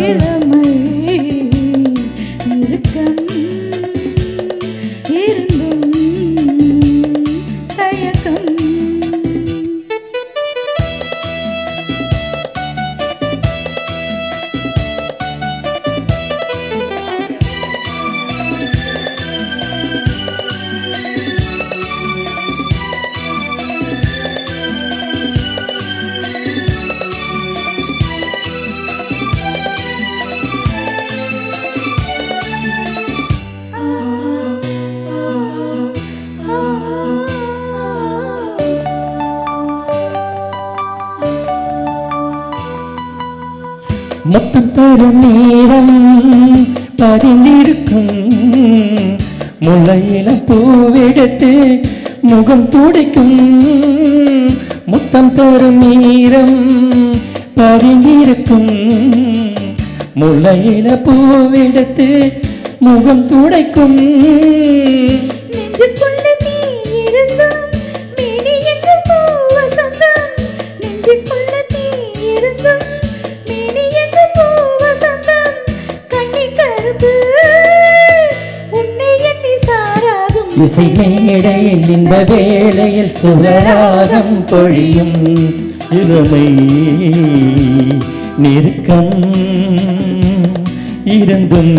இளமை இறுக்கம் இருந்தும் தயக்கம். முத்தம் தரும் நேரம் பதிந்திருக்கும் முல்லையில பூவெடுத்து முகம் துடைக்கும். முத்தம் தரும் நேரம் பதிந்திருக்கும் முல்லையில பூவெடுத்து முகம் துடைக்கும். நெஞ்சுக்குள்ள நீ இருந்தும் மேனி எங்கு பூ வசந்தம். நெஞ்சுக்குள்ள நீ இருந்தும் மேனி எங்கு பூ வசந்தம். கண்ணி கருப்பு உன்னை எண்ணி சாராகும். இசை மேடையில் இந்த வேளையில் சுவராகம் பொழியும். இளமை நெருக்கம் இருந்தும்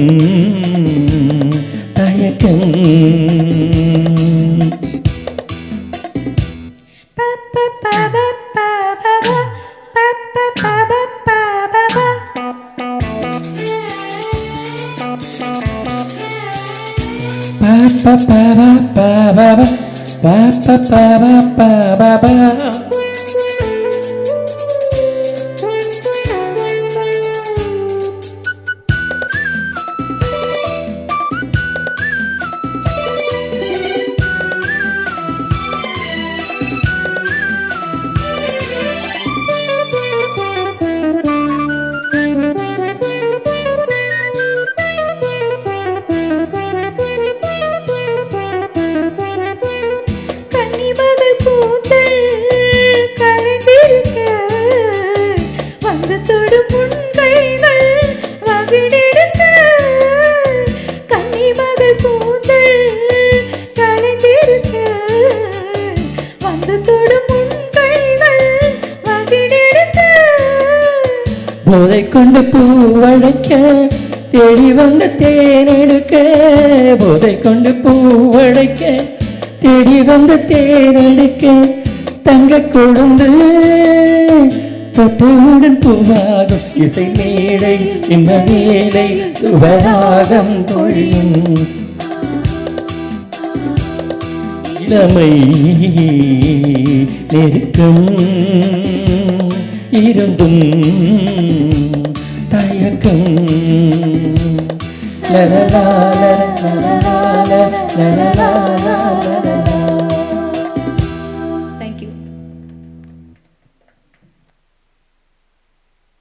தயக்கம். போதை கொண்டு பூவழைக்க தேடி வந்த தேனெடுக்க. போதை கொண்டு பூவழைக்க தேடி வந்த தேனெடுக்க. தங்க கொழுந்து தொட்டவுடன் பூவாகும். இசை மேடை இந்த வேலை சுவராகம் பொழியும். இளமை நெருக்கம் இருந்தும் தயக்கம். லலலா லலலா லலலா லலலா